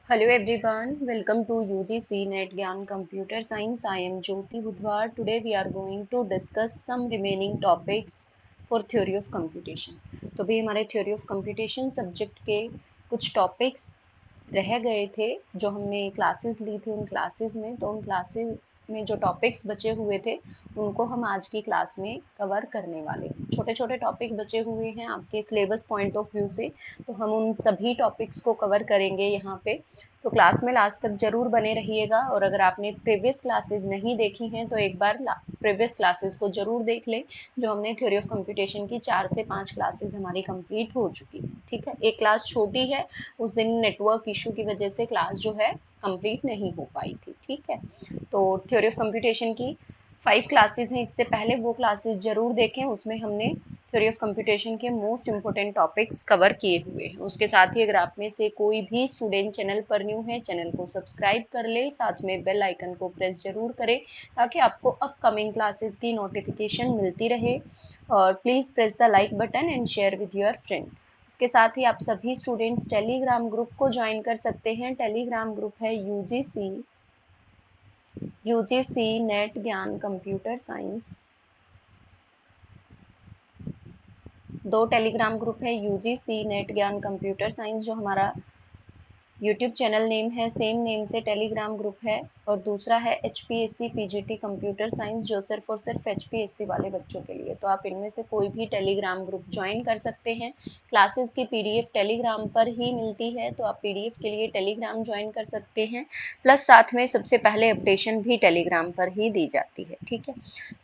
Hello everyone, welcome to UGC Net Gyan Computer Science. I am Jyoti Budhwar. Today we are going to discuss some remaining topics for theory of computation. तो भी हमारे theory of computation subject के कुछ topics रह गए थे जो हमने क्लासेस ली थी उन क्लासेस में, तो उन क्लासेस में जो टॉपिक्स बचे हुए थे उनको हम आज की क्लास में कवर करने वाले हैं। छोटे छोटे टॉपिक बचे हुए हैं आपके सिलेबस पॉइंट ऑफ व्यू से, तो हम उन सभी टॉपिक्स को कवर करेंगे यहाँ पे। तो क्लास में लास्ट तक जरूर बने रहिएगा, और अगर आपने प्रीवियस क्लासेस नहीं देखी हैं तो एक बार प्रीवियस क्लासेस को जरूर देख लें। जो हमने थ्योरी ऑफ कंप्यूटेशन की 4 से 5 क्लासेस हमारी कंप्लीट हो चुकी है। ठीक है, एक क्लास छोटी है, उस दिन नेटवर्क इशू की वजह से क्लास जो है कंप्लीट नहीं हो पाई थी। ठीक है, तो थ्योरी ऑफ कंप्यूटेशन की 5 क्लासेस हैं, इससे पहले वो क्लासेस जरूर देखें, उसमें हमने थ्योरी ऑफ कंप्यूटेशन के मोस्ट इंपॉर्टेंट टॉपिक्स कवर किए हुए हैं। उसके साथ ही अगर आप में से कोई भी स्टूडेंट चैनल पर न्यू है, चैनल को सब्सक्राइब कर ले, साथ में बेल आइकन को प्रेस जरूर करें ताकि आपको अपकमिंग क्लासेस की नोटिफिकेशन मिलती रहे। और please press the like button and share with your friend. इसके साथ ही आप सभी स्टूडेंट्स टेलीग्राम ग्रुप को ज्वाइन कर सकते हैं। टेलीग्राम ग्रुप है यूजीसी नेट ज्ञान कंप्यूटर साइंस। दो टेलीग्राम ग्रुप है, यूजीसी नेट ज्ञान कंप्यूटर साइंस जो हमारा यूट्यूब चैनल नेम है, सेम नेम से टेलीग्राम ग्रुप है, और दूसरा है HPSC PGT कंप्यूटर साइंस जो सिर्फ और सिर्फ HPSC वाले बच्चों के लिए। तो आप इनमें से कोई भी टेलीग्राम ग्रुप ज्वाइन कर सकते हैं। क्लासेस की PDF टेलीग्राम पर ही मिलती है, तो आप PDF के लिए टेलीग्राम ज्वाइन कर सकते हैं। प्लस साथ में सबसे पहले अपडेशन भी टेलीग्राम पर ही दी जाती है। ठीक है,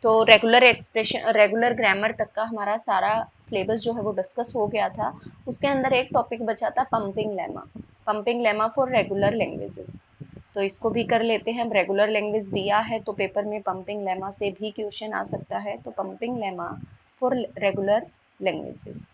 तो रेगुलर एक्सप्रेशन, रेगुलर ग्रामर तक का हमारा सारा सिलेबस जो है वो डिस्कस हो गया था। उसके अंदर एक टॉपिक बचा था pumping lemma for regular languages. तो इसको भी कर लेते हैं। रेगुलर लैंग्वेज दिया है तो पेपर में पंपिंग लेमा से भी क्वेश्चन आ सकता है। तो pumping lemma for regular languages,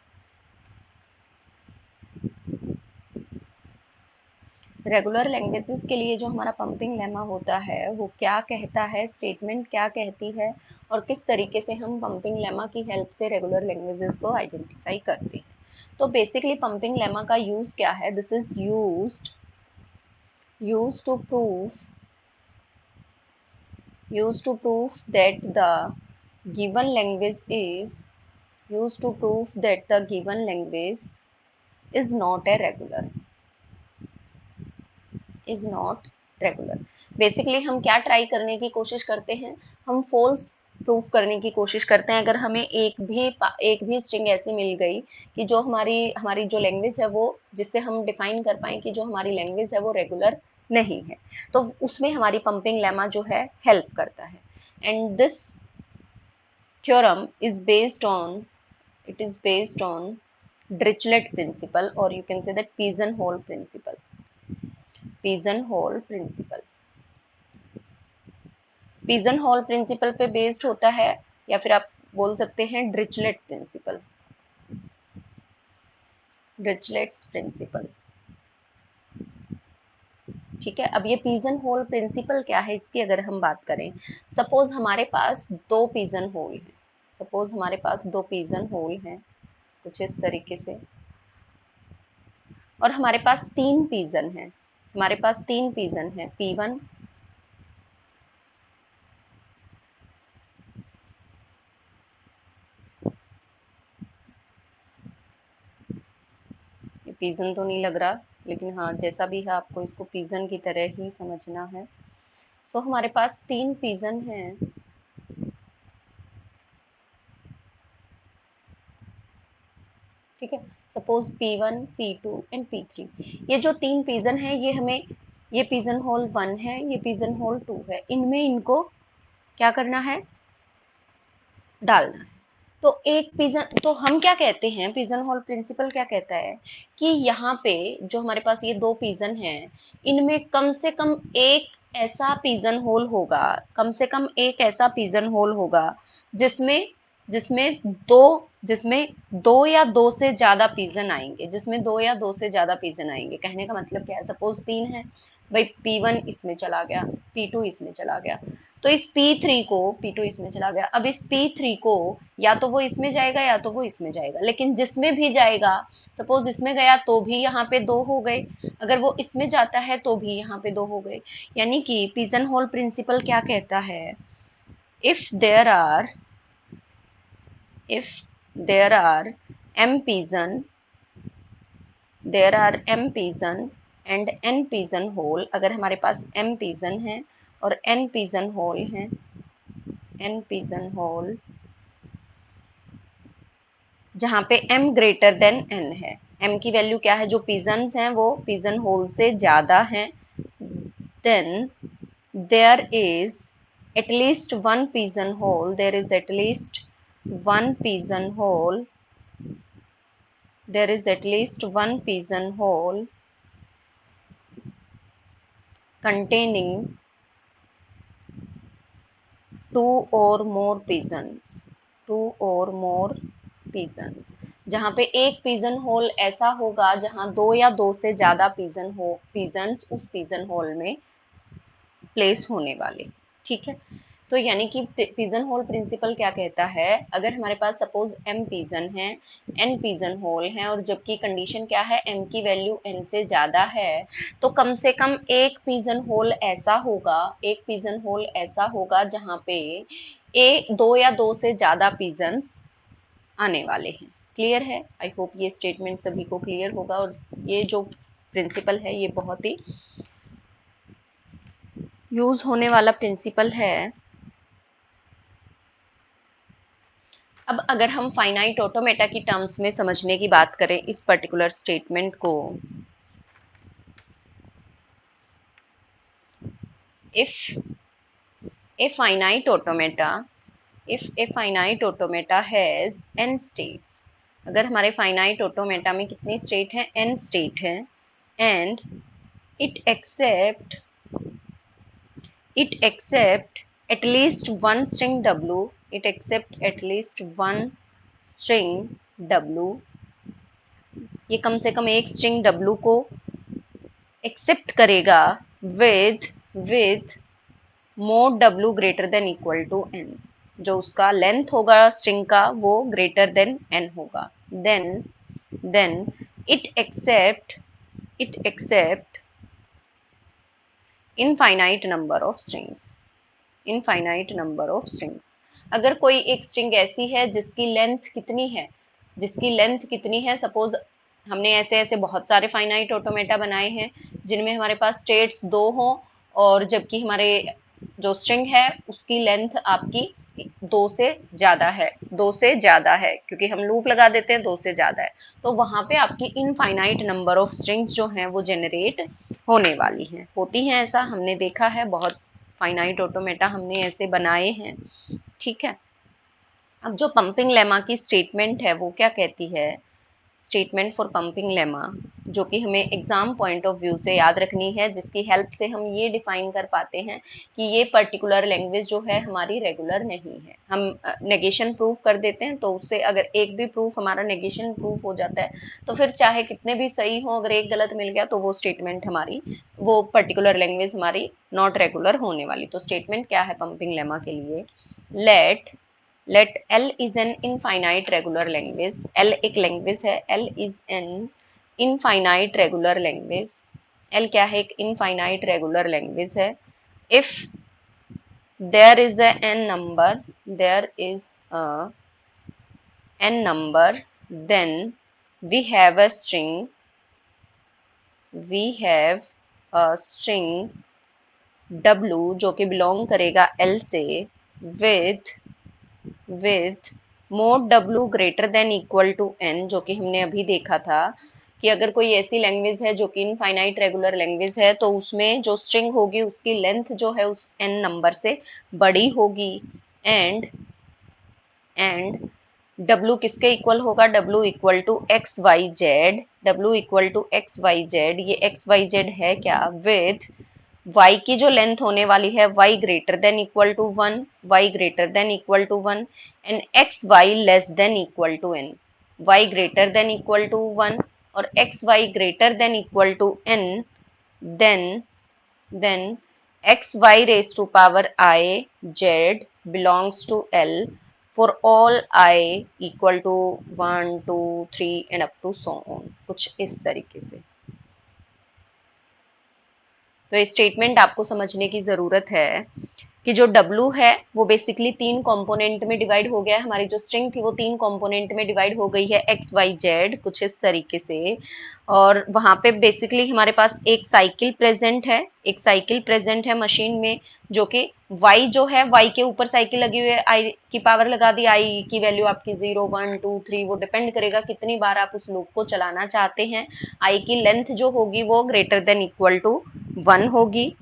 regular languages के लिए जो हमारा पंपिंग लेमा होता है वो क्या कहता है, स्टेटमेंट क्या कहती है, और किस तरीके से हम पंपिंग लेमा की हेल्प से रेगुलर लैंग्वेजेस को आइडेंटिफाई करते हैं। तो बेसिकली पंपिंग लेमा का यूज क्या है? This is used to prove that the given language is used to prove that the given language is not a regular is not regular। Basically हम क्या try करने की कोशिश करते हैं? हम फॉल्स प्रूफ करने की कोशिश करते हैं। अगर हमें एक भी स्ट्रिंग ऐसी मिल गई कि जो हमारी हमारी जो लैंग्वेज है वो, जिससे हम डिफाइन कर पाएँ कि जो हमारी लैंग्वेज है वो रेगुलर नहीं है, तो उसमें हमारी पंपिंग लेमा जो है हेल्प करता है। And this theorem is based on it is based on Dirichlet principle, or you can say that pigeonhole principle pigeonhole principle पे बेस्ड होता है, या फिर आप बोल सकते हैं डिरिचलेट्स प्रिंसिपल। ठीक है, अब ये पिजन होल प्रिंसिपल क्या है इसकी अगर हम बात करें, सपोज हमारे पास दो पिजन होल हैं कुछ इस तरीके से, और हमारे पास तीन पिजन हैं, P1, पिजन तो नहीं लग रहा, लेकिन हाँ जैसा भी है आपको इसको पिजन की तरह ही समझना है। सो हमारे पास तीन पिजन हैं, ठीक है, suppose P1, P2 and P3। ये जो तीन पिजन है ये पिजन होल 1 है, ये पिजन होल 2 है, इनमें इनको क्या करना है? डालना है। तो एक पिजन, तो हम क्या कहते हैं, पिजन होल प्रिंसिपल क्या कहता है कि यहाँ पे जो हमारे पास ये दो पिजन हैं, इनमें कम से कम एक ऐसा पिजन होल होगा, जिसमें जिसमें दो जिसमें दो या दो से ज्यादा पिजन आएंगे, कहने का मतलब क्या है? सपोज तीन है भाई, P1 इसमें चला गया, P2 इसमें चला गया, तो इस P3 को, P2 इसमें चला गया, अब इस P3 को या तो वो इसमें जाएगा या तो वो इसमें जाएगा, लेकिन जिसमें भी जाएगा, सपोज इसमें गया तो भी यहाँ पे 2 हो गए, अगर वो इसमें जाता है तो भी यहाँ पे 2 हो गए। यानी कि पिजन होल प्रिंसिपल क्या कहता है, if there are m pigeon, there are m pigeon and n pigeon hole, अगर हमारे पास m pigeon है और n pigeon hole है, n pigeon hole जहाँ पे m ग्रेटर देन n है, m की वैल्यू क्या है, जो pigeons हैं वो pigeon hole से ज्यादा हैं, then there is at least one pigeon hole, there is at least one pigeon hole, there is at least one pigeon hole containing two or more pigeons, two or more pigeons, जहाँ पे एक pigeon whole ऐसा होगा जहाँ 2 या 2 से ज्यादा pigeons उस पिजन होल में प्लेस होने वाले। ठीक है, तो यानी कि पिजन होल प्रिंसिपल क्या कहता है, अगर हमारे पास सपोज m पिजन है, n पिजन होल है और जबकि कंडीशन क्या है, m की वैल्यू n से ज्यादा है, तो कम से कम एक पिजन होल ऐसा होगा, एक पिजन होल ऐसा होगा जहाँ पे 2 या 2 से ज्यादा पिजन्स आने वाले हैं। क्लियर है? आई होप ये स्टेटमेंट सभी को क्लियर होगा, और ये जो प्रिंसिपल है ये बहुत ही यूज होने वाला प्रिंसिपल है। अब अगर हम फाइनाइट ऑटोमेटा की टर्म्स में समझने की बात करें इस पर्टिकुलर स्टेटमेंट को, if a finite automata has n states, अगर हमारे फाइनाइट ऑटोमेटा में कितनी स्टेट हैं, n स्टेट हैं, and it accept at least one string w, it accept at least one string w, ये कम से कम एक स्ट्रिंग w को एक्सेप्ट करेगा with mod w greater than equal to n, जो उसका लेंथ होगा स्ट्रिंग का वो ग्रेटर देन n होगा, then it accept infinite number of strings, infinite number of strings. अगर कोई एक स्ट्रिंग ऐसी है जिसकी लेंथ कितनी है, सपोज हमने ऐसे ऐसे बहुत सारे फाइनाइट ऑटोमेटा बनाए हैं जिनमें हमारे पास स्टेट्स 2 हों, और जबकि हमारे जो स्ट्रिंग है उसकी लेंथ आपकी 2 से ज़्यादा है, क्योंकि हम लूप लगा देते हैं 2 से ज़्यादा है, तो वहाँ पे आपकी इनफाइनाइट नंबर ऑफ स्ट्रिंग्स जो हैं वो जनरेट होने वाली हैं, होती हैं, ऐसा हमने देखा है, बहुत फाइनाइट ऑटोमेटा हमने ऐसे बनाए हैं। ठीक है, अब जो पंपिंग लेमा की स्टेटमेंट है वो क्या कहती है, स्टेटमेंट फॉर पंपिंग लेमा, जो कि हमें एग्जाम पॉइंट ऑफ व्यू से याद रखनी है, जिसकी हेल्प से हम ये डिफाइन कर पाते हैं कि ये पर्टिकुलर लैंग्वेज जो है हमारी रेगुलर नहीं है। हम नेगेशन प्रूफ कर देते हैं, तो उससे अगर एक भी प्रूफ हमारा नेगेशन प्रूफ हो जाता है तो फिर चाहे कितने भी सही हो, अगर एक गलत मिल गया तो वो स्टेटमेंट हमारी, वो पर्टिकुलर लैंग्वेज हमारी नॉट रेगुलर होने वाली। तो स्टेटमेंट क्या है पंपिंग लेमा के लिए, let L is an infinite regular language, L एक लैंग्वेज है, L is an infinite regular language, L क्या है, एक infinite regular language है, if there is a n number, then we have a string w जो कि belong करेगा L से, with mod w greater than equal to n, जो कि हमने अभी देखा था कि अगर कोई ऐसी लैंग्वेज है जो कि इनफाइनाइट रेगुलर लैंग्वेज है तो उसमें जो स्ट्रिंग होगी उसकी लेंथ जो है उस n नंबर से बड़ी होगी, एंड w किसके इक्वल होगा, w equal to x y z, ये एक्स वाई जेड है क्या, विथ y की जो लेंथ होने वाली है y greater than equal to 1, and x y less than equal to n, y greater than equal to 1 और x y greater than equal to n, then x y raise to power i z belongs to L for all i equal to 1 2 3 and up to so on, कुछ इस तरीके से। तो ये statement आपको समझने की ज़रूरत है कि जो W है वो बेसिकली 3 कंपोनेंट में डिवाइड हो गया है। हमारी जो स्ट्रिंग थी वो 3 कंपोनेंट में डिवाइड हो गई है, एक्स वाई जेड, कुछ इस तरीके से। और वहाँ पे बेसिकली हमारे पास एक साइकिल प्रेजेंट है, एक साइकिल प्रेजेंट है मशीन में, जो कि y जो है, y के ऊपर साइकिल लगी हुई है, i की पावर लगा दी, i की वैल्यू आपकी 0 1 2 3, वो डिपेंड करेगा कितनी बार आप उस लूप को चलाना चाहते हैं। i की लेंथ जो होगी वो ग्रेटर देन इक्वल टू 1 होगी,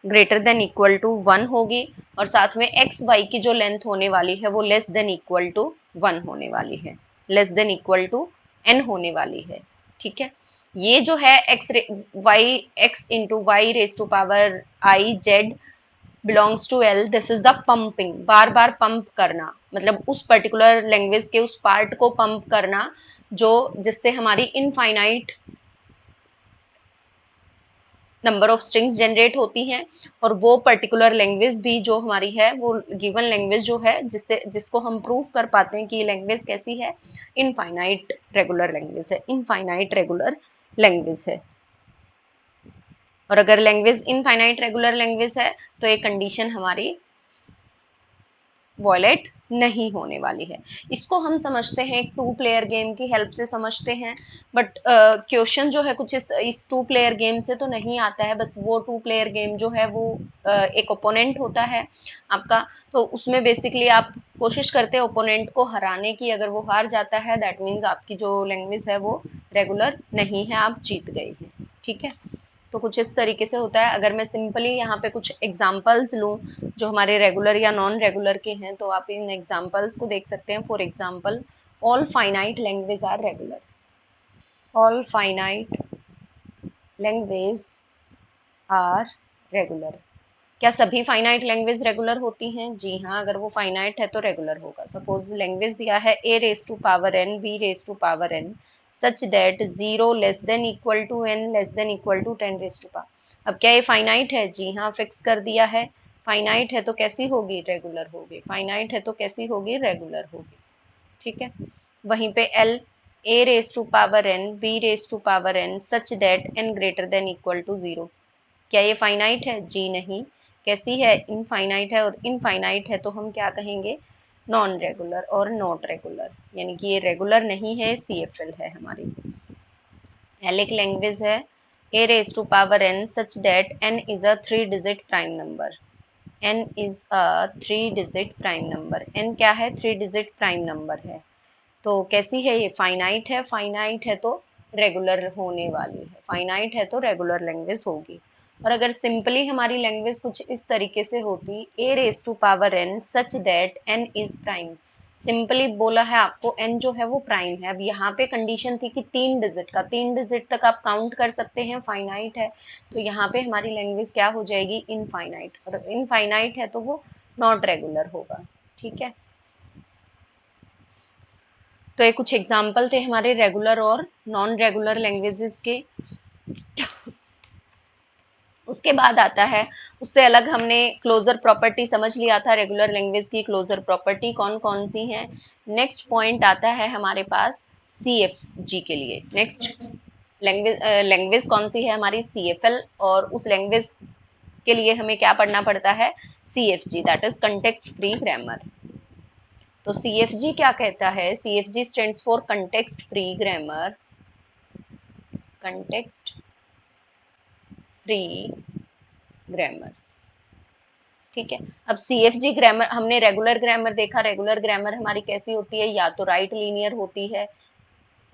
ग्रेटर देन इक्वल टू 1 होगी। और साथ में एक्स वाई की जो लेंथ होने वाली है वो लेस देन इक्वल टू 1 होने वाली है, less than equal to n होने वाली है। ठीक है, ये जो है x y x into y raise to power i z belongs to L, this is the pumping, बार बार पंप करना, मतलब उस पर्टिकुलर लैंग्वेज के उस पार्ट को पंप करना जो जिससे हमारी infinite number of strings generate होती हैं। और वो पर्टिकुलर लैंग्वेज भी जो हमारी है वो गिवन लैंग्वेज जो है जिससे जिसको हम प्रूव कर पाते हैं कि ये लैंग्वेज कैसी है, इनफाइनाइट रेगुलर लैंग्वेज है, इनफाइनाइट रेगुलर लैंग्वेज है। और अगर लैंग्वेज इनफाइनाइट रेगुलर लैंग्वेज है तो ये कंडीशन हमारी वॉयलेट नहीं होने वाली है। इसको हम समझते हैं एक 2 प्लेयर गेम की हेल्प से समझते हैं, बट क्वेश्चन जो है कुछ इस 2 प्लेयर गेम से तो नहीं आता है। बस वो 2 प्लेयर गेम जो है वो एक ओपोनेंट होता है आपका, तो उसमें बेसिकली आप कोशिश करते हैं ओपोनेंट को हराने की। अगर वो हार जाता है दैट मीन्स आपकी जो लैंग्वेज है वो रेगुलर नहीं है, आप जीत गए हैं। ठीक है, तो कुछ इस तरीके से होता है। अगर मैं सिंपली यहाँ पे कुछ एग्जांपल्स लूँ जो हमारे रेगुलर या नॉन रेगुलर के हैं, तो आप इन एग्जांपल्स को देख सकते हैं। For example, all finite language are regular, all finite language are regular. क्या सभी फाइनाइट लैंग्वेज रेगुलर होती हैं? जी हाँ, अगर वो फाइनाइट है तो रेगुलर होगा। सपोज लैंग्वेज दिया है a raise to power n b raise to power n such that 0 less than equal to n less than equal to 10 raise to power. अब क्या ये फाइनाइट है? जी हाँ, फिक्स कर दिया है। फाइनाइट है तो कैसी होगी? रेगुलर होगी। फाइनाइट है तो कैसी होगी? रेगुलर होगी। ठीक है, वहीं पे l a raise to power n b raise to power n such that n greater than equal to 0। क्या ये फाइनाइट है? जी नहीं। कैसी है? इनफाइनाइट है। और इनफाइनाइट है तो हम क्या कहेंगे? नॉन रेगुलर और नॉट रेगुलर, यानी कि ये रेगुलर नहीं है, CFL है हमारी। एल एक लैंग्वेज है, a raise to power n such that n is a 3 digit prime number. n is a 3 digit prime number. n क्या है? 3 डिजिट प्राइम नंबर है। तो कैसी है ये? फाइनाइट है। फाइनाइट है तो रेगुलर होने वाली है, फाइनाइट है तो रेगुलर लैंग्वेज होगी। और अगर सिंपली हमारी लैंग्वेज कुछ इस तरीके से होती, a raise to power n such that n is prime, simply बोला है आपको n जो है वो प्राइम है। अब यहाँ पे कंडीशन थी कि 3 डिजिट का, 3 डिजिट तक आप काउंट कर सकते हैं, फाइनाइट है। तो यहाँ पे हमारी लैंग्वेज क्या हो जाएगी? इनफाइनाइट। और इनफाइनाइट है तो वो नॉट रेगुलर होगा। ठीक है, तो ये कुछ एग्जाम्पल थे हमारे रेगुलर और नॉन रेगुलर लैंग्वेजेस के। उसके बाद आता है, उससे अलग हमने क्लोजर प्रॉपर्टी समझ लिया था, रेगुलर लैंग्वेज की क्लोजर प्रॉपर्टी कौन कौन सी हैं। नेक्स्ट पॉइंट आता है हमारे पास CFG के लिए। नेक्स्ट लैंग्वेज लैंग्वेज कौन सी है? हमारी CFL। और उस लैंग्वेज के लिए हमें क्या पढ़ना पड़ता है? CFG, that is context free grammar. तो CFG क्या कहता है? CFG stands for context free grammar, context free grammar. ठीक है, अब CFG ग्रामर, हमने रेगुलर ग्रामर देखा। रेगुलर ग्रामर हमारी कैसी होती है? या तो राइट लीनियर होती है,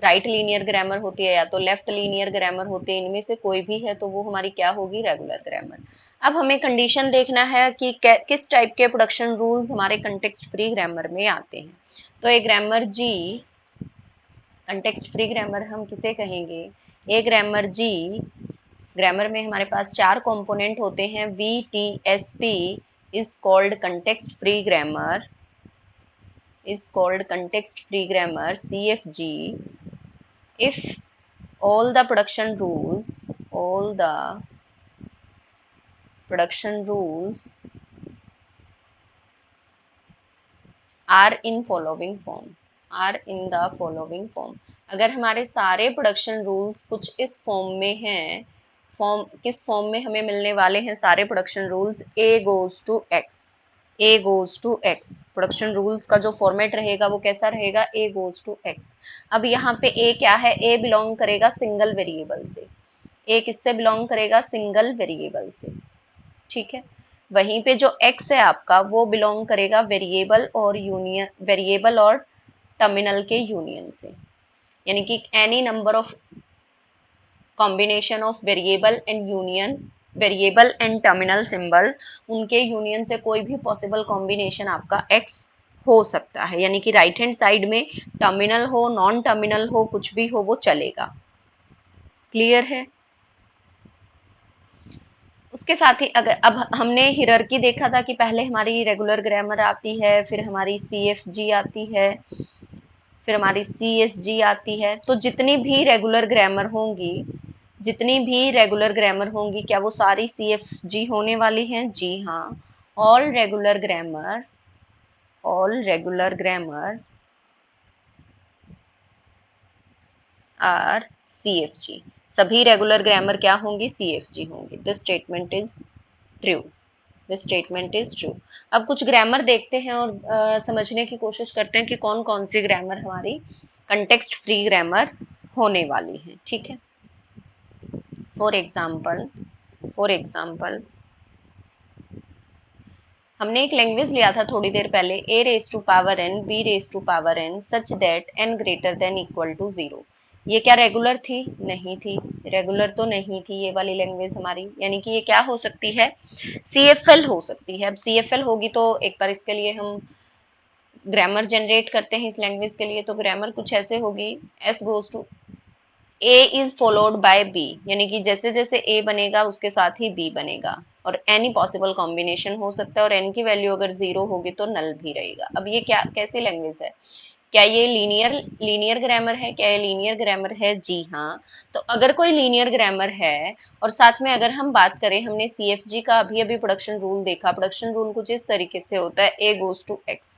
राइट लीनियर ग्रामर होती है, या तो लेफ्ट लीनियर ग्रामर होती है। इनमें से कोई भी है तो वो हमारी क्या होगी? Regular grammar. अब हमें कंडीशन देखना है कि किस टाइप के प्रोडक्शन रूल्स हमारे कंटेक्स्ट फ्री ग्रामर में आते हैं। तो ये ग्रामर जी, कंटेक्स्ट फ्री ग्रामर हम किसे कहेंगे? ए ग्रामर जी, ग्रामर में हमारे पास 4 कंपोनेंट होते हैं। VTSP is called context free grammar, is called context free grammar. CFG if all the production rules, all the production rules are in following form, are in the following form। अगर हमारे सारे production rules कुछ इस form में हैं, form किस form में हमें मिलने वाले हैं सारे production rules, A goes to X, A goes to X, production rules का जो फॉर्मेट रहेगा वो कैसा रहेगा, A goes to X। अब यहाँ पे A क्या है, A बिलोंग करेगा सिंगल वेरिएबल से, A किससे बिलोंग करेगा, सिंगल वेरिएबल से, ठीक है। वहीं पे जो x है आपका वो बिलोंग करेगा वेरिएबल और यूनियन, वेरिएबल और टर्मिनल के यूनियन से, यानी कि any number of combination of variable and union, variable and terminal symbol, उनके यूनियन से कोई भी पॉसिबल कॉम्बिनेशन आपका x हो सकता है, यानी कि राइट हैंड साइड में टर्मिनल हो, नॉन टर्मिनल हो, कुछ भी हो वो चलेगा। क्लियर है। उसके साथ ही अगर अब हमने हियरार्की देखा था कि पहले हमारी रेगुलर ग्रामर आती है, फिर हमारी CFG आती है, फिर हमारी CSG आती है। तो जितनी भी रेगुलर ग्रामर होंगी, जितनी भी रेगुलर ग्रामर होंगी, क्या वो सारी CFG होने वाली हैं? जी हाँ, all regular grammar, all regular grammar are CFG, सभी रेगुलर ग्रामर क्या होंगी, CFG होंगी। This statement is true, this statement is true. अब कुछ ग्रामर देखते हैं और समझने की कोशिश करते हैं कि कौन कौन सी ग्रामर हमारी कंटेक्स्ट फ्री ग्रामर होने वाली है, ठीक है। फॉर एग्जाम्पल, फॉर एग्जाम्पल हमने एक लैंग्वेज लिया था थोड़ी देर पहले, a raise to power n b raise to power n such that n greater than equal to 0। ये क्या रेगुलर थी? नहीं थी, रेगुलर तो नहीं थी ये वाली लैंग्वेज हमारी, यानी कि ये क्या हो सकती है, CFL हो सकती है। अब CFL होगी तो एक बार इसके लिए हम ग्रामर जनरेट करते हैं इस लैंग्वेज के लिए, तो ग्रामर कुछ ऐसे होगी, s goes to A is followed by B, यानी कि जैसे जैसे A बनेगा उसके साथ ही B बनेगा, और एनी पॉसिबल कॉम्बिनेशन हो सकता है, और n की वैल्यू अगर 0 होगी तो नल भी रहेगा। अब ये क्या कैसी लैंग्वेज है, क्या ये लीनियर ग्रामर है? क्या ये लीनियर ग्रामर है? जी हाँ। तो अगर कोई लीनियर ग्रामर है और साथ में अगर हम बात करें, हमने CFG का अभी अभी प्रोडक्शन रूल देखा, प्रोडक्शन रूल कुछ इस तरीके से होता है, A गोज टू X।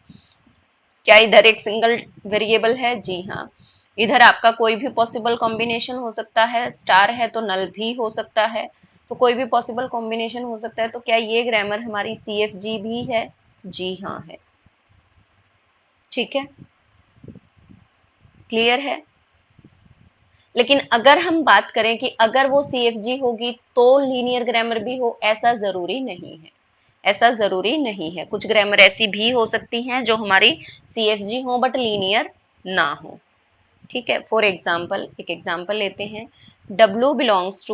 क्या इधर एक सिंगल वेरिएबल है? जी हाँ। इधर आपका कोई भी पॉसिबल कॉम्बिनेशन हो सकता है, स्टार है तो नल भी हो सकता है, तो कोई भी पॉसिबल कॉम्बिनेशन हो सकता है। तो क्या ये ग्रामर हमारी CFG भी है? जी हाँ है, ठीक है, क्लियर है। लेकिन अगर हम बात करें कि अगर वो CFG होगी तो लीनियर ग्रामर भी हो, ऐसा जरूरी नहीं है, ऐसा जरूरी नहीं है। कुछ ग्रामर ऐसी भी हो सकती हैं जो हमारी CFG हो बट लीनियर ना हो, ठीक है। फॉर एग्जाम्पल एक एग्जाम्पल लेते हैं, W belongs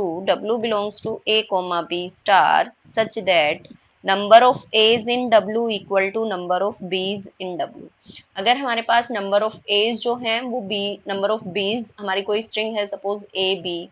to A comma B star such that number of a's in W equal to number of b's in W। अगर हमारे पास नंबर ऑफ एज जो हैं वो B, नंबर ऑफ बीज हमारी कोई स्ट्रिंग है सपोज AB,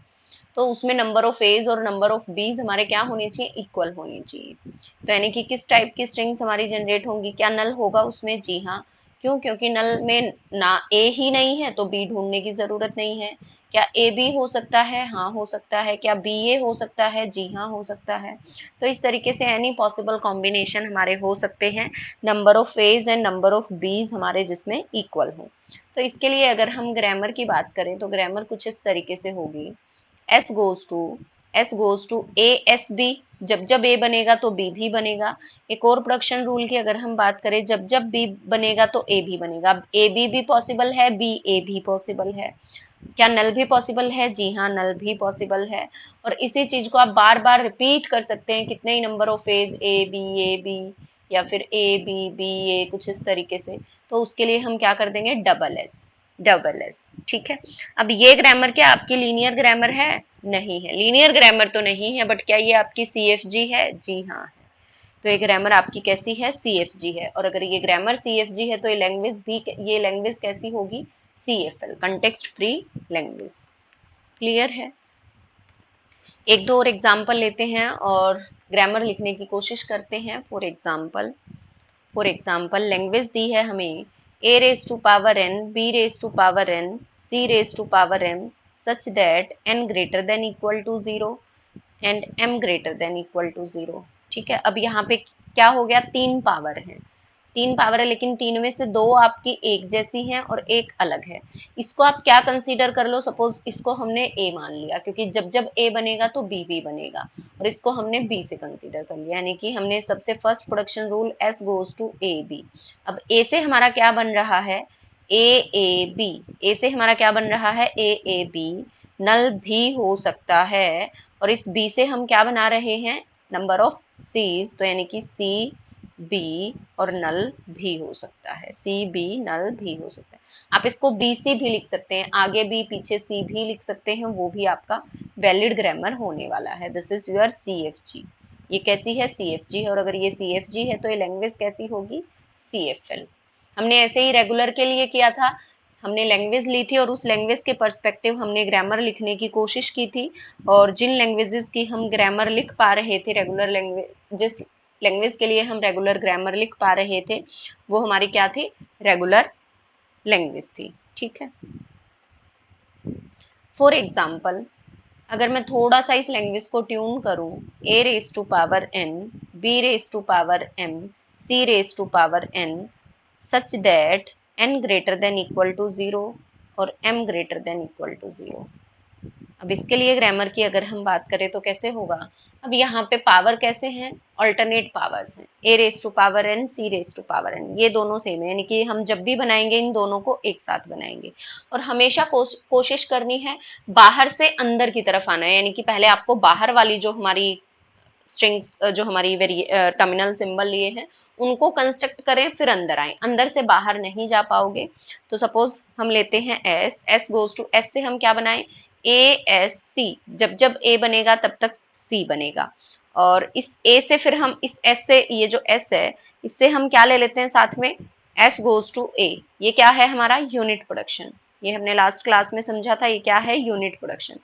तो उसमें नंबर ऑफ एज और नंबर ऑफ बीज हमारे क्या होने चाहिए, इक्वल होने चाहिए। तो यानी कि किस टाइप की स्ट्रिंग्स हमारी जनरेट होंगी, क्या नल होगा उसमें? जी हाँ। क्यों? क्योंकि नल में ना ए ही नहीं है तो बी ढूंढने की जरूरत नहीं है। क्या ए बी हो सकता है? हाँ हो सकता है। क्या बी ए हो सकता है? जी हाँ हो सकता है। तो इस तरीके से एनी पॉसिबल कॉम्बिनेशन हमारे हो सकते हैं, number of a's and number of b's हमारे जिसमें इक्वल हो। तो इसके लिए अगर हम ग्रामर की बात करें तो ग्रामर कुछ इस तरीके से होगी, S goes to, S goes to a S b, जब जब ए बनेगा तो बी भी बनेगा। एक और प्रोडक्शन रूल की अगर हम बात करें, जब जब बी बनेगा तो ए भी बनेगा। अब ए बी भी पॉसिबल है, बी ए भी पॉसिबल है। क्या नल भी पॉसिबल है? जी हाँ नल भी पॉसिबल है। और इसी चीज को आप बार बार रिपीट कर सकते हैं, कितने ही number of a's, a b या फिर ए बी ए, कुछ इस तरीके से। तो उसके लिए हम क्या कर देंगे, डबल एस, डबल एस, ठीक है। अब ये ग्रामर क्या आपकी लीनियर ग्रामर है? नहीं है, लीनियर ग्रामर तो नहीं है, बट क्या ये आपकी CFG है? जी हाँ है। तो ये ग्रामर आपकी कैसी है? CFG है। और अगर ये ग्रामर CFG है तो ये लैंग्वेज भी, ये लैंग्वेज कैसी होगी? CFL, context free language. Clear है। एक दो और एग्जाम्पल लेते हैं और ग्रामर लिखने की कोशिश करते हैं। फॉर एग्जाम्पल लैंग्वेज दी है हमें, A raise to power n, B raise to power n, C raise to power m such that n greater than equal to 0 and m greater than equal to 0। ठीक है, अब यहाँ पे क्या हो गया, 3 पावर है, 3 पावर है, लेकिन 3 में से 2 आपकी एक जैसी हैं और एक अलग है। इसको आप क्या कंसीडर कर लो, सपोज इसको हमने ए मान लिया, क्योंकि जब जब ए बनेगा तो बी भी बनेगा, और इसको हमने बी से कंसीडर कर लिया, यानी कि हमने सबसे first production rule S goes to a b. अब ए से हमारा क्या बन रहा है, ए ए बी, ए से हमारा क्या बन रहा है, ए ए बी, नल भी हो सकता है, और इस बी से हम क्या बना रहे हैं, नंबर ऑफ सीज, तो यानी कि सी बी और नल भी हो सकता है, सी बी नल भी हो सकता है। आप इसको बी सी भी लिख सकते हैं, आगे बी पीछे सी भी लिख सकते हैं, वो भी आपका वैलिड ग्रामर होने वाला है। This is your C F G. ये कैसी है, सी एफ जी है, और अगर ये सी एफ जी है तो ये लैंग्वेज कैसी होगी, सी एफ एल। हमने ऐसे ही रेगुलर के लिए किया था, हमने लैंग्वेज ली थी और उस लैंग्वेज के पर्सपेक्टिव हमने ग्रामर लिखने की कोशिश की थी, और जिन लैंग्वेजेस की हम ग्रामर लिख पा रहे थे, रेगुलर लैंग्वेज, जिस लैंग्वेज के लिए हम रेगुलर ग्रामर लिख पा रहे थे, वो हमारी क्या थी, रेगुलर लैंग्वेज थी। ठीक है, फॉर एग्जाम्पल अगर मैं थोड़ा सा इस लैंग्वेज को ट्यून करूं, a raise to power n, b raise to power m, c raise to power n, such that n greater than equal to zero और m greater than equal to zero. अब इसके लिए grammar की अगर हम बात करें तो कैसे होगा, अब यहाँ पे पावर कैसे हैं, अल्टरनेट पावर्स हैं, a raise to power n, c raise to power n, ये दोनों सेम है, यानी कि हम जब भी बनाएंगे इन दोनों को एक साथ बनाएंगे, और हमेशा कोशिश करनी है बाहर से अंदर की तरफ आना है, यानी कि पहले आपको बाहर वाली जो हमारी स्ट्रिंग्स, जो हमारी टर्मिनल सिंबल लिए हैं उनको कंस्ट्रक्ट करें, फिर अंदर आए, अंदर से बाहर नहीं जा पाओगे। तो सपोज हम लेते हैं S, S goes to, S से हम क्या बनाएं, ए एस सी, जब जब ए बनेगा तब तक सी बनेगा, और इस ए से फिर हम इस एस से, ये जो एस है इससे हम क्या ले लेते हैं साथ में, एस गोज टू ए, ये क्या है हमारा यूनिट प्रोडक्शन, ये हमने लास्ट क्लास में समझा था, ये क्या है, unit production.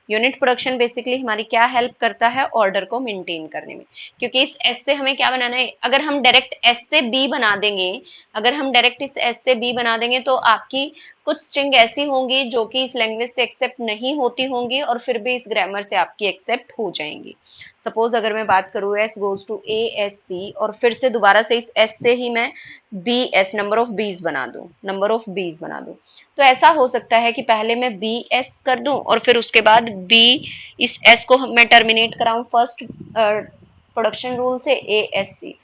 Unit production basically हमारी क्या हेल्प करता है, ऑर्डर को मेंटेन करने में, क्योंकि इस एस से हमें क्या बनाना है, अगर हम डायरेक्ट एस से बी बना देंगे, अगर हम डायरेक्ट इस एस से बी बना देंगे तो आपकी कुछ स्ट्रिंग ऐसी होंगी जो कि इस लैंग्वेज से एक्सेप्ट नहीं होती होंगी, और फिर भी इस ग्रामर से आपकी एक्सेप्ट हो जाएंगी। सपोज अगर मैं बात करूँ S goes to a S c, और फिर से दोबारा से इस एस से ही मैं बी एस, नंबर ऑफ बीज बना दूं, नंबर ऑफ बीज बना दूं, तो ऐसा हो सकता है कि पहले मैं बी एस कर दूं और फिर उसके बाद बी, इस एस को मैं टर्मिनेट कराऊं फर्स्ट प्रोडक्शन रूल से ए एस सी।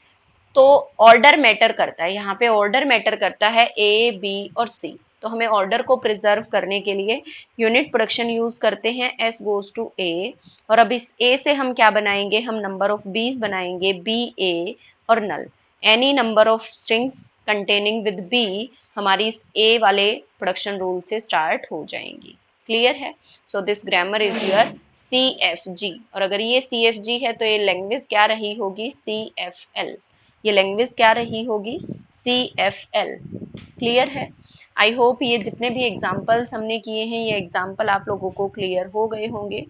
तो ऑर्डर मैटर करता है, यहाँ पे ऑर्डर मैटर करता है, ए बी और सी, तो हमें ऑर्डर को प्रिजर्व करने के लिए यूनिट प्रोडक्शन यूज करते हैं, एस गोज टू ए, और अब इस ए से हम क्या बनाएंगे, हम नंबर ऑफ बीज बनाएंगे, बी ए और null, any number of strings containing with b हमारी इस ए वाले प्रोडक्शन रूल से स्टार्ट हो जाएंगी। क्लियर है, so this grammar is your C F G, और अगर ये सी एफ जी है तो ये लैंग्वेज क्या रही होगी, सी एफ एल, ये लैंग्वेज क्या रही होगी, सी एफ एल। क्लियर है, आई होप ये जितने भी एग्जाम्पल्स हमने किए हैं ये एग्जाम्पल आप लोगों को क्लियर हो गए होंगे।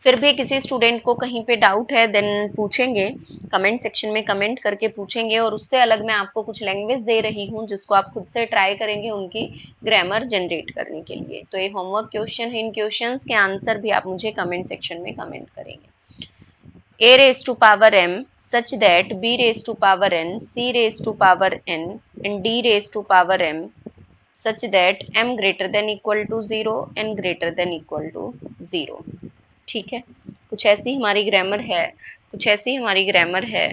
फिर भी किसी स्टूडेंट को कहीं पे डाउट है देन पूछेंगे, कमेंट सेक्शन में कमेंट करके पूछेंगे, और उससे अलग मैं आपको कुछ लैंग्वेज दे रही हूँ जिसको आप खुद से ट्राई करेंगे उनकी ग्रामर जनरेट करने के लिए। तो ये होमवर्क क्वेश्चन है, इन क्वेश्चंस के आंसर भी आप मुझे कमेंट सेक्शन में कमेंट करेंगे। a raised to power m such that b raised to power n, c raised to power n and d raised to power m such that m greater than equal to 0 n greater than equal to 0। ठीक है, कुछ ऐसी हमारी grammar है, कुछ ऐसी हमारी grammar है,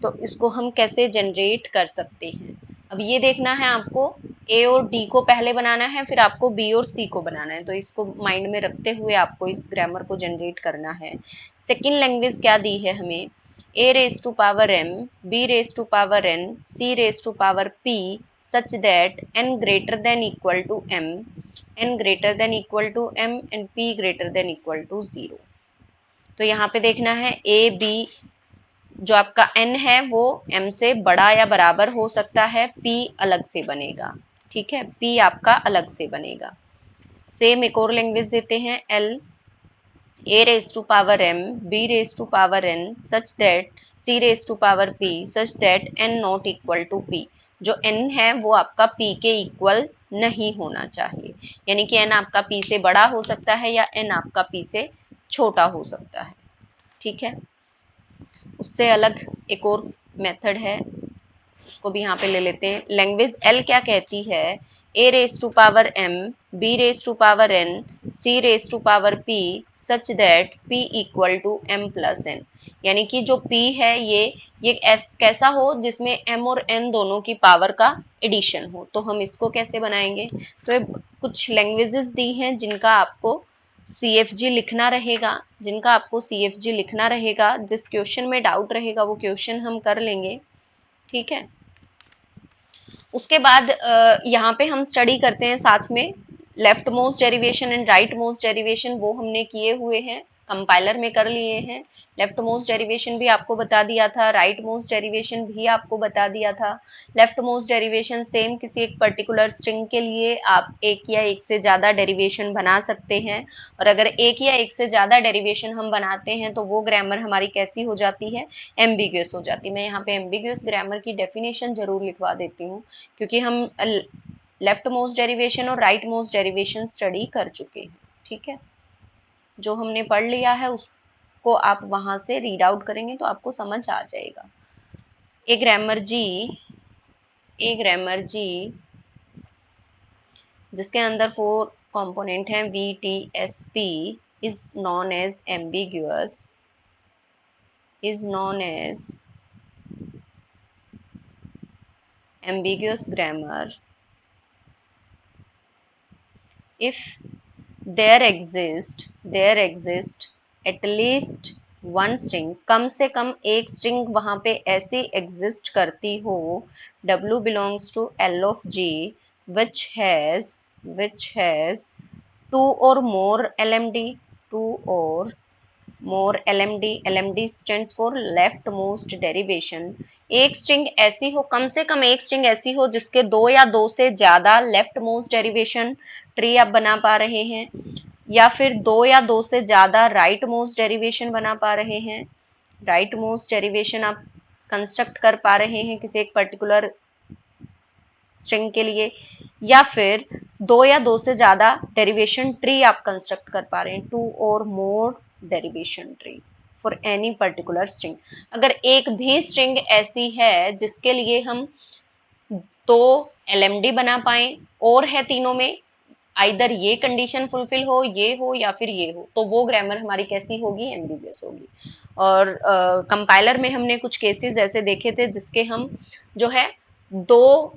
तो इसको हम कैसे जनरेट कर सकते हैं। अब ये देखना है आपको, ए और डी को पहले बनाना है, फिर आपको बी और सी को बनाना है, तो इसको माइंड में रखते हुए आपको इस ग्रामर को जनरेट करना है। सेकेंड लैंग्वेज क्या दी है हमें, a raise to power m, b raise to power n, c raise to power p such that n greater than equal to m, n greater than equal to m and p greater than equal to 0। तो यहाँ पे देखना है A B, जो आपका n है वो m से बड़ा या बराबर हो सकता है, p अलग से बनेगा। ठीक है, p आपका अलग से बनेगा। सेम एक और लैंग्वेज देते हैं l, a raise to power m, b raise to power n such that c raise to power p such that n not equal to p। जो n है वो आपका p के इक्वल नहीं होना चाहिए, यानी कि n आपका p से बड़ा हो सकता है या n आपका p से छोटा हो सकता है। ठीक है, उससे अलग एक और मेथड है, उसको भी यहाँ पे ले लेते हैं। लैंग्वेज एल क्या कहती है, a raise to power m, b raise to power n, c raise to power p, such that p equal to m plus n. यानी कि जो पी है ये कैसा हो जिसमें एम और एन दोनों की पावर का एडिशन हो। तो हम इसको कैसे बनाएंगे, तो ये कुछ लैंग्वेजेस दी हैं जिनका आपको CFG लिखना रहेगा, जिनका आपको CFG लिखना रहेगा। जिस क्वेश्चन में डाउट रहेगा वो क्वेश्चन हम कर लेंगे, ठीक है। उसके बाद यहाँ पे हम स्टडी करते हैं साथ में left most derivation and right most derivation, वो हमने किए हुए हैं, कंपाइलर में कर लिए हैं। लेफ्ट मोस्ट डेरिवेशन भी आपको बता दिया था, राइट मोस्ट डेरिवेशन भी आपको बता दिया था। लेफ्ट मोस्ट डेरिवेशन सेम किसी एक पर्टिकुलर स्ट्रिंग के लिए आप एक या एक से ज़्यादा डेरिवेशन बना सकते हैं, और अगर एक या एक से ज़्यादा डेरिवेशन हम बनाते हैं तो वो ग्रामर हमारी कैसी हो जाती है, एम्बिग्यूअस हो जाती है। मैं यहाँ पे एम्बिग्यूअस ग्रामर की डेफिनेशन जरूर लिखवा देती हूँ, क्योंकि हम लेफ्ट मोस्ट डेरिवेशन और राइट मोस्ट डेरिवेशन स्टडी कर चुके हैं, ठीक है। जो हमने पढ़ लिया है उसको आप वहां से रीड आउट करेंगे तो आपको समझ आ जाएगा। ए ग्रामर जी जिसके अंदर 4 कंपोनेंट हैं VTSP is known as ambiguous grammar if there exist at least one string, कम से कम एक स्ट्रिंग वहां पे ऐसी एग्जिस्ट करती हो, W belongs to L of G which has two or more LMD, two or more LMD, LMD stands for left most derivation. एक स्ट्रिंग ऐसी हो, कम से कम एक स्ट्रिंग ऐसी हो जिसके दो या दो से ज्यादा लेफ्ट मोस्ट डेरिवेशन ट्री आप बना पा रहे हैं, या फिर दो या दो से ज्यादा राइट मोस्ट डेरिवेशन बना पा रहे हैं, राइट मोस्ट डेरिवेशन आप कंस्ट्रक्ट कर पा रहे हैं किसी एक पर्टिकुलर स्ट्रिंग के लिए, या फिर दो या दो से ज्यादा डेरिवेशन ट्री आप कंस्ट्रक्ट कर पा रहे हैं, टू और more derivation tree for any particular string. अगर एक भी स्ट्रिंग ऐसी है जिसके लिए हम तो LMD बना पाए और है तीनों में, आइदर ये कंडीशन फुलफिल हो या फिर ये हो, तो वो ग्रामर हमारी कैसी होगी, एम्बिगुअस होगी। और कंपाइलर में हमने कुछ केसेस ऐसे देखे थे जिसके हम जो है दो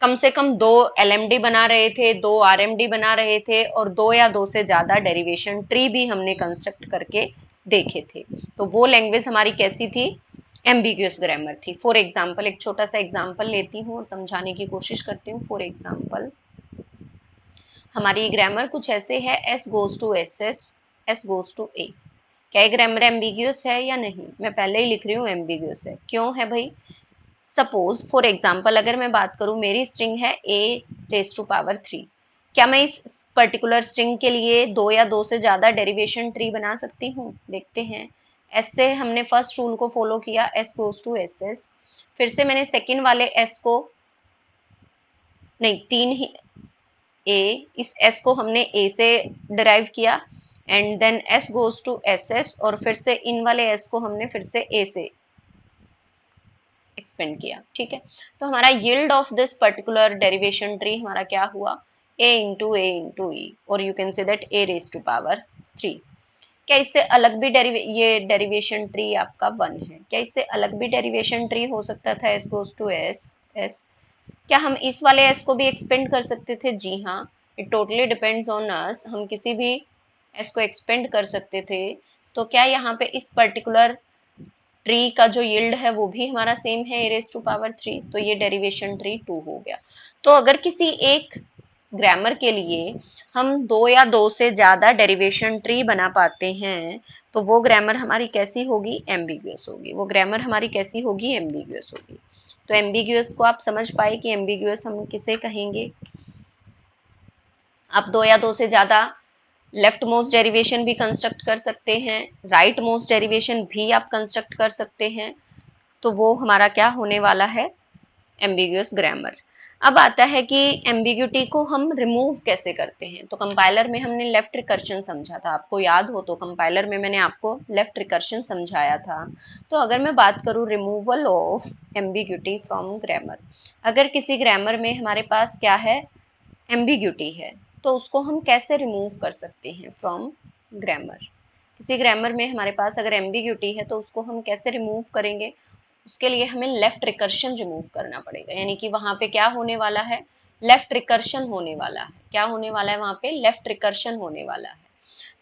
कम से कम दो LMD बना रहे थे, दो RMD बना रहे थे, और दो या दो से ज्यादा डेरिवेशन ट्री भी हमने कंस्ट्रक्ट करके देखे थे। तो वो लैंग्वेज हमारी कैसी थी, एम्बिग्यूअस ग्रामर थी। फॉर एग्जाम्पल, एक छोटा सा एग्जाम्पल लेती हूँ और समझाने की कोशिश करती हूँ। फॉर एग्जाम्पल हमारी ग्रामर कुछ ऐसे है, S goes to SS, S goes to A। क्या ग्रामर एम्बिग्यूअस है या नहीं, मैं पहले ही लिख रही हूँ एम्बिग्यूअस है। क्यों है भाई, सपोज फॉर एग्जाम्पल अगर मैं बात करूं, मेरी स्ट्रिंग है A⁻3, क्या मैं इस पर्टिकुलर स्ट्रिंग के लिए दो या दो से ज्यादा डेरिवेशन ट्री बना सकती हूँ, देखते हैं। एस से हमने फर्स्ट रूल को फॉलो किया, S goes to SS, फिर से मैंने सेकेंड वाले S को, नहीं तीन ही A, इस S को हमने A से डिराइव किया, and then S goes to SS, और फिर से इन वाले S को हमने फिर से A से एक्सपेंड किया, ठीक है। तो हमारा yield of this particular derivation tree हमारा क्या हुआ, A इंटू E, और you can say that A⁻3। क्या इससे अलग भी ये डेरिवेशन ट्री आपका 1 है, क्या इससे अलग भी डेरिवेशन ट्री हो सकता था, S goes to S। क्या हम इस वाले S को भी एक्सपेंड कर सकते थे, जी हाँ, it totally depends on us, हम किसी भी S को एक्सपेंड कर सकते थे। तो क्या यहाँ पे इस पर्टिकुलर ट्री का जो यील्ड है वो भी हमारा सेम है, A⁻3, तो ये डेरिवेशन ट्री 2 हो गया। तो अगर किसी एक ग्रामर के लिए हम दो या दो से ज्यादा डेरिवेशन ट्री बना पाते हैं तो वो ग्रामर हमारी कैसी होगी, एम्बिग्यूअस होगी। वो ग्रामर हमारी कैसी होगी, एम्बिग्यूअस होगी। तो एम्बिग्यूअस को आप समझ पाए कि एम्बिग्यूअस हम किसे कहेंगे। आप दो या दो से ज्यादा लेफ्ट मोस्ट डेरिवेशन भी कंस्ट्रक्ट कर सकते हैं, राइट मोस्ट डेरिवेशन भी आप कंस्ट्रक्ट कर सकते हैं, तो वो हमारा क्या होने वाला है, एम्बिग्यूअस ग्रामर। अब आता है कि एम्बिग्यूटी को हम रिमूव कैसे करते हैं। तो कंपाइलर में हमने लेफ्ट रिकर्शन समझा था, आपको याद हो तो कंपाइलर में मैंने आपको लेफ्ट रिकर्शन समझाया था। तो अगर मैं बात करूं removal of ambiguity from grammar, अगर किसी ग्रामर में हमारे पास क्या है, एम्बिग्यूटी है, तो उसको हम कैसे रिमूव कर सकते हैं फ्रॉम ग्रामर। किसी ग्रामर में हमारे पास अगर एम्बिग्यूटी है तो उसको हम कैसे रिमूव करेंगे, उसके लिए हमें लेफ्ट रिकर्शन रिमूव करना पड़ेगा। यानी कि वहां पे क्या होने वाला है, लेफ्ट रिकर्शन होने वाला है। क्या होने वाला है वहां पे, लेफ्ट रिकर्शन होने वाला है।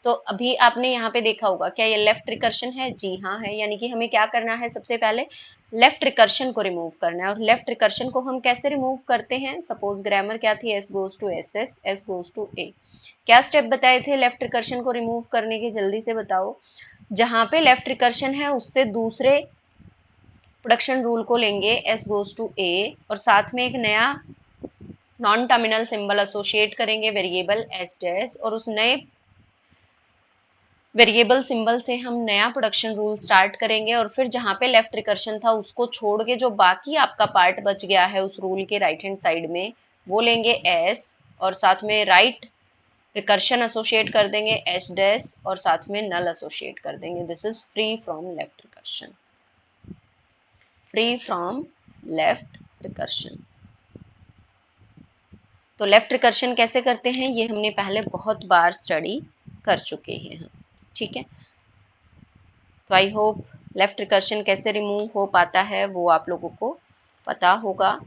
तो अभी आपने यहाँ पे देखा होगा, क्या ये लेफ्ट रिकर्शन है, जी हाँ है। यानी कि हमें क्या करना है, सबसे पहले लेफ्ट रिकर्शन को रिमूव करना है। और लेफ्ट रिकर्शन को हम कैसे रिमूव करते हैं, सपोज ग्रामर क्या थी, S goes to S S, S goes to a. क्या स्टेप बताए थे लेफ्ट रिकर्शन को रिमूव करने के, जल्दी से बताओ। जहां पे लेफ्ट रिकर्शन है उससे दूसरे प्रोडक्शन रूल को लेंगे, एस गोज टू ए, और साथ में एक नया नॉन टर्मिनल सिंबल एसोसिएट करेंगे, वेरिएबल एस डैश, और उस नए वेरिएबल सिंबल से हम नया प्रोडक्शन रूल स्टार्ट करेंगे। और फिर जहां पे लेफ्ट रिकर्शन था उसको छोड़ के जो बाकी आपका पार्ट बच गया है उस रूल के राइट हैंड साइड में, वो लेंगे एस, और साथ में राइट रिकर्शन एसोसिएट कर देंगे एस डैश, और साथ में नल एसोसिएट कर देंगे। This is free from left recursion, free from left recursion. तो लेफ्ट रिकर्शन कैसे करते हैं ये हमने पहले बहुत बार स्टडी कर चुके हैं हम, ठीक है। तो आई होप लेफ्ट रिकर्शन कैसे रिमूव हो पाता है वो आप लोगों को पता होगा।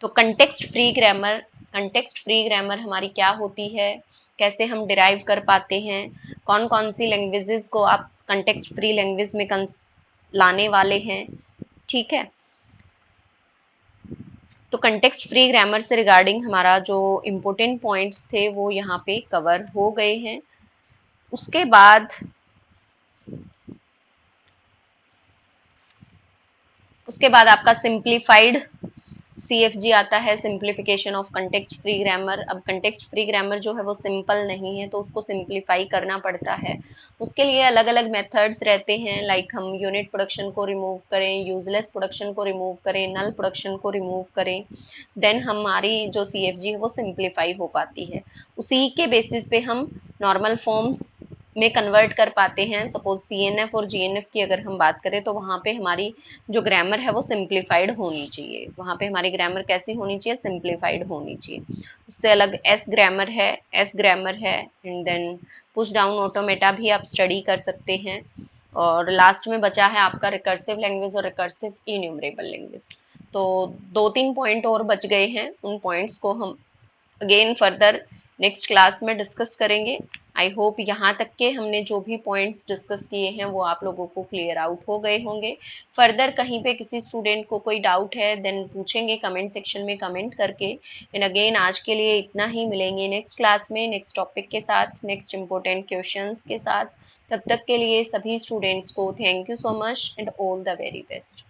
तो context free grammar, context free grammar हमारी क्या होती है, कैसे हम डिराइव कर पाते हैं, कौन कौन सी लैंग्वेजेस को आप कंटेक्स्ट फ्री लैंग्वेज में लाने वाले हैं, ठीक है। तो कंटेक्स्ट फ्री ग्रामर से रिगार्डिंग हमारा जो इम्पोर्टेंट पॉइंट्स थे वो यहाँ पे कवर हो गए हैं। उसके बाद आपका सिंप्लीफाइड CFG आता है, simplification of context free grammar. अब कंटेक्स्ट फ्री ग्रामर जो है वो सिंपल नहीं है तो उसको सिंप्लीफाई करना पड़ता है। उसके लिए अलग अलग मेथड्स रहते हैं, लाइक हम यूनिट प्रोडक्शन को रिमूव करें, यूजलेस प्रोडक्शन को रिमूव करें, नल प्रोडक्शन को रिमूव करें, देन हमारी जो CFG है वो सिंप्लीफाई हो पाती है। उसी के बेसिस पे हम नॉर्मल फॉर्म्स में कन्वर्ट कर पाते हैं। सपोज CNF और GNF की अगर हम बात करें तो वहाँ पे हमारी जो ग्रामर है वो सिंप्लीफाइड होनी चाहिए। वहाँ पे हमारी ग्रामर कैसी होनी चाहिए, सिंप्लीफाइड होनी चाहिए। उससे अलग एस ग्रामर है, एस ग्रामर है, and then push down automata भी आप स्टडी कर सकते हैं। और लास्ट में बचा है आपका रिकर्सिव लैंग्वेज और रिकर्सिव इन्यूमरेबल लैंग्वेज। तो 2-3 पॉइंट और बच गए हैं, उन पॉइंट्स को हम अगेन फर्दर नेक्स्ट क्लास में डिस्कस करेंगे। आई होप यहाँ तक के हमने जो भी पॉइंट्स डिस्कस किए हैं वो आप लोगों को क्लियर आउट हो गए होंगे। फर्दर कहीं पे किसी स्टूडेंट को कोई डाउट है देन पूछेंगे कमेंट सेक्शन में कमेंट करके। एंड अगेन आज के लिए इतना ही, मिलेंगे नेक्स्ट क्लास में नेक्स्ट टॉपिक के साथ, नेक्स्ट इंपॉर्टेंट क्वेश्चंस के साथ। तब तक के लिए सभी स्टूडेंट्स को thank you so much and all the very best.